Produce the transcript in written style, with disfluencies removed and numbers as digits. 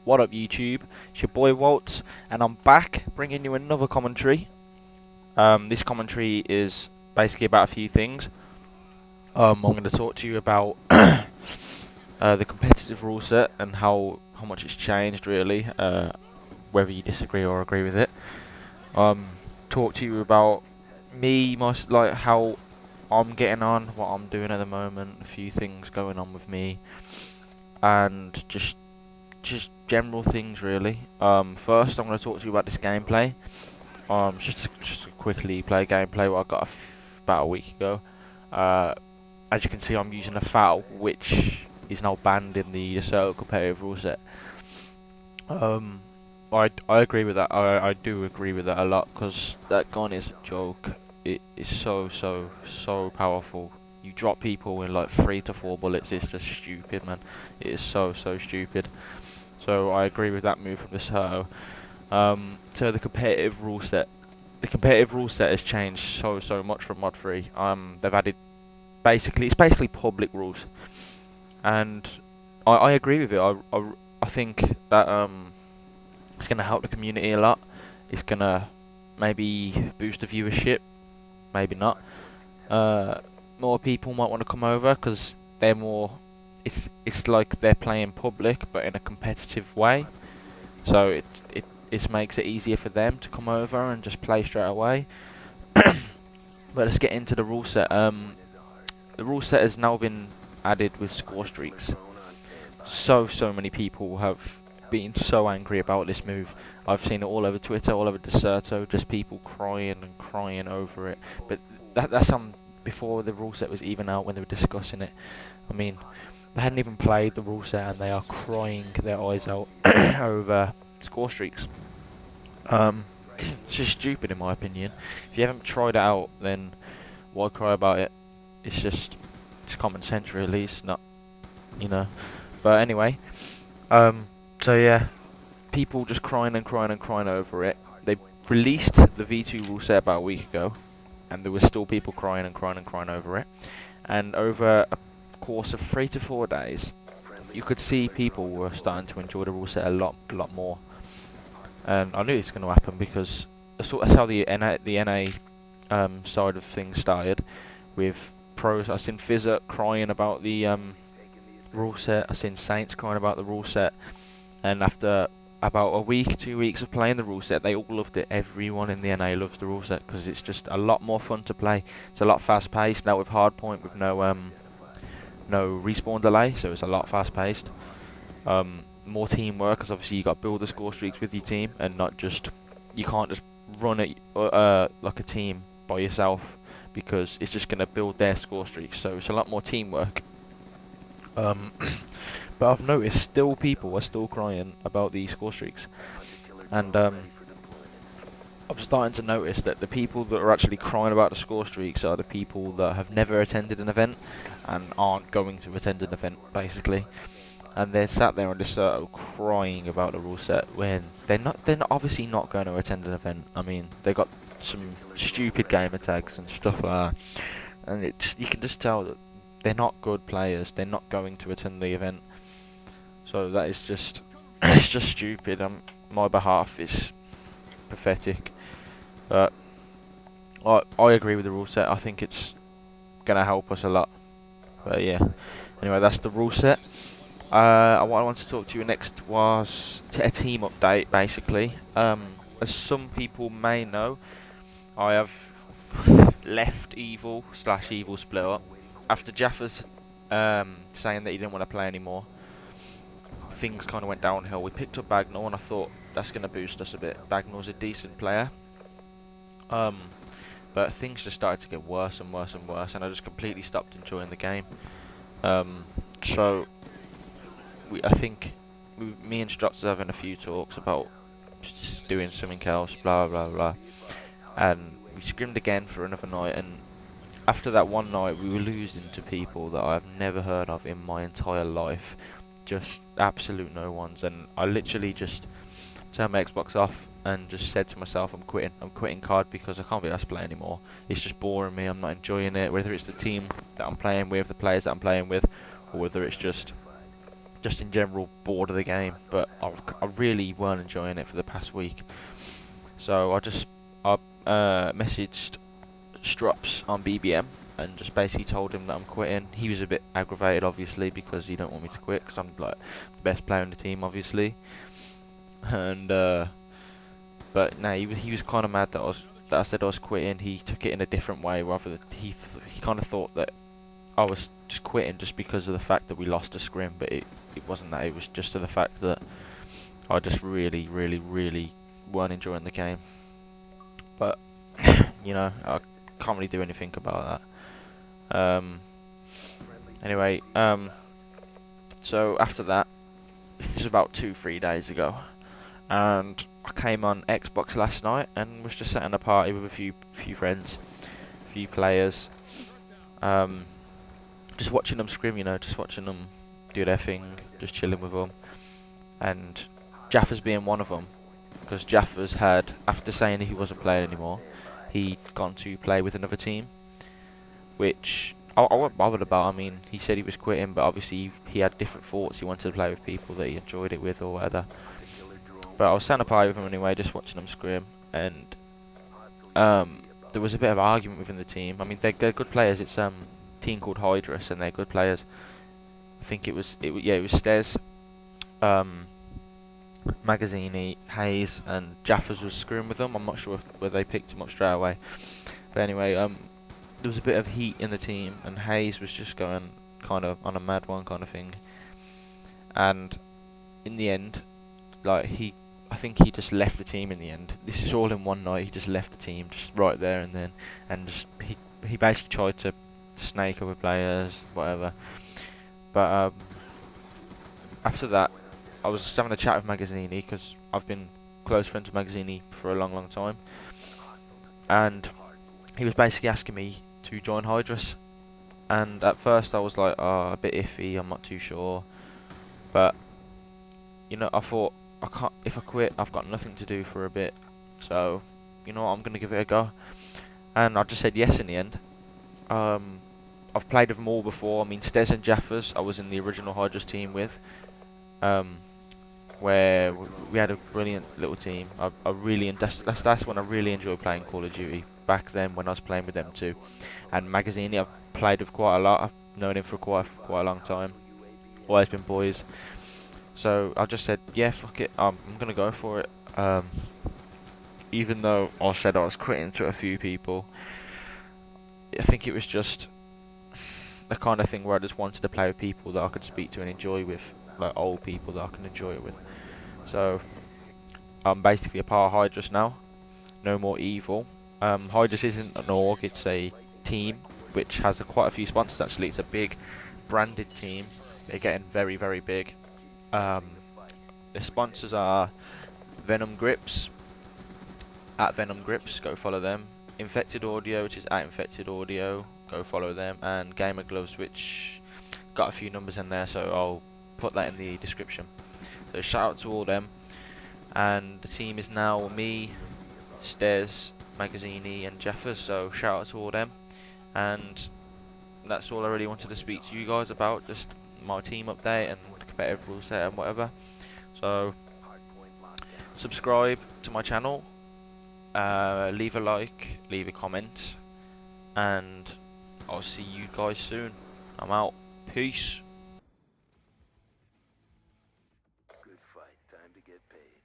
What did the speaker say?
What up, YouTube? It's your boy Waltz, and I'm back bringing you another commentary. This commentary is basically about a few things. I'm going to talk to you about the competitive rule set and how much it's changed, really, whether you disagree or agree with it. Talk to you about like how I'm getting on, what I'm doing at the moment, a few things going on with me, and just general things, really. First, I'm going to talk to you about this gameplay. Just to quickly play gameplay what I got about a week ago. As you can see, I'm using a foul, which is now banned in the circle competitive rule set. I agree with that. I do agree with that a lot, because that gun is a joke. It is so powerful. You drop people in like 3 to 4 bullets. It's just stupid, man. It is so stupid. So I agree with that move from the Soho. So the competitive rule set. The competitive rule set has changed so much from Mod 3. They've added it's basically public rules, and I agree with it. I think that it's gonna help the community a lot. It's gonna maybe boost the viewership, maybe not. More people might want to come over because they're more. It's like they're playing public but in a competitive way. So it makes it easier for them to come over and just play straight away. But let's get into the rule set. The rule set has now been added with score streaks. So many people have been so angry about this move. I've seen it all over Twitter, all over Deserto, just people crying and crying over it. But that's before the rule set was even out, when they were discussing it. I mean, they hadn't even played the rule set and they are crying their eyes out over score streaks. It's just stupid in my opinion. If you haven't tried it out, then why cry about it? It's common sense, really. It's not, you know. But anyway, so yeah, people just crying and crying and crying over it. They released the V2 rule set about a week ago, and there were still people crying and crying and crying over it. And over a course of 3 to 4 days, you could see people were starting to enjoy the rule set a lot more. And I knew it's going to happen because that's how the NA side of things started with pros. I seen Fizzer crying about the rule set. I seen Saints crying about the rule set, and after about a week, 2 weeks of playing the rule set, they all loved it. Everyone in the NA loves the rule set because it's just a lot more fun to play. It's a lot fast paced now with hardpoint, with no respawn delay, so it's a lot fast paced. More teamwork, because obviously you got to build the score streaks with your team, and not just, you can't just run it like a team by yourself, because it's just going to build their score streaks. So it's a lot more teamwork. But I've noticed people are still crying about the score streaks, and I'm starting to notice that the people that are actually crying about the score streaks are the people that have never attended an event and aren't going to attend an event, basically. And they're sat there on this crying about the rule set when they're obviously not going to attend an event. I mean, they got some stupid gamer tags and stuff like that, and you can just tell that they're not good players. They're not going to attend the event. So that is just it's just stupid. My behalf is pathetic. But I agree with the rule set. I think it's gonna help us a lot. But yeah. Anyway, that's the rule set. What I want to talk to you next was a team update, basically. As some people may know, I have left Evil / Evil Split Up after Jaffa's saying that he didn't want to play anymore. Things kind of went downhill. We picked up Bagnall, and I thought that's going to boost us a bit. Bagnall's a decent player, but things just started to get worse and worse and worse, and I just completely stopped enjoying the game. So I think me and Strutz are having a few talks about just doing something else, blah blah blah, and we scrimmed again for another night. And after that one night, we were losing to people that I've never heard of in my entire life, just absolute no ones. And I literally just turned my Xbox off and just said to myself, I'm quitting COD, because I can't be asked to play anymore. It's just boring me. I'm not enjoying it, whether it's the team that I'm playing with, the players that I'm playing with, or whether it's just just in general bored of the game. But I really weren't enjoying it for the past week. So I messaged Strops on BBM and just basically told him that I'm quitting. He was a bit aggravated, obviously, because he don't want me to quit because I'm like the best player in the team, obviously. And but no, he was kind of mad that I said I was quitting. He took it in a different way, rather than he kind of thought that I was just quitting just because of the fact that we lost a scrim, but it wasn't that. It was just to the fact that I just really, really, really weren't enjoying the game. But you know, I can't really do anything about that. Anyway, so after that, this is about 2-3 days ago, and I came on Xbox last night and was just sat in a party with a few friends, a few players, just watching them scrim, you know, just watching them do their thing, just chilling with them, and Jaffa's being one of them, because Jaffa's had, after saying he wasn't playing anymore, he'd gone to play with another team, which I wasn't bothered about. I mean, he said he was quitting, but obviously he had different thoughts. He wanted to play with people that he enjoyed it with or whatever. But I was sat in a party with him anyway, just watching them scrim, and there was a bit of argument within the team. I mean, they're good players. It's a team called Hydras, and they're good players. I think it was Stez, Magazzini, Hayes, and Jaffers was screwing with them. I'm not sure whether they picked him up straight away. But anyway, there was a bit of heat in the team, and Hayes was just going kind of on a mad one kind of thing. And in the end, like I think he just left the team in the end. This is all in one night. He just left the team just right there and then, and just he basically tried to snake other players, whatever. But after that, I was just having a chat with Magazzini because I've been close friends with Magazzini for a long, long time, and he was basically asking me to join Hydras. And at first I was like, oh, a bit iffy. I'm not too sure, but you know, I thought I can't. If I quit, I've got nothing to do for a bit. So, you know what, I'm gonna give it a go. And I just said yes in the end. I've played with them all before. I mean, Stez and Jaffers, I was in the original Hydras team with, where we had a brilliant little team. I really, and that's when I really enjoyed playing Call of Duty. Back then, when I was playing with them too. And Magazzini, I've played with quite a lot. I've known him for quite a long time. Always been boys. So I just said, yeah, fuck it, I'm gonna go for it. Even though I said I was quitting to a few people, I think it was just the kind of thing where I just wanted to play with people that I could speak to and enjoy with, like old people that I can enjoy it with. So I'm basically a part of Hydras now. No more evil. Hydras isn't an org; it's a team which has quite a few sponsors. Actually, it's a big branded team. They're getting very, very big. The sponsors are Venom Grips, at Venom Grips, go follow them. Infected Audio, which is at Infected Audio, go follow them. And Gamer Gloves, which got a few numbers in there, so I'll put that in the description. So shout out to all them. And the team is now me, Stez, Magazzini, and Jeffers. So shout out to all them. And that's all I really wanted to speak to you guys about, just my team update and competitive rule set and whatever. So subscribe to my channel, leave a like, leave a comment, and I'll see you guys soon. I'm out. Peace. Good fight, time to get paid.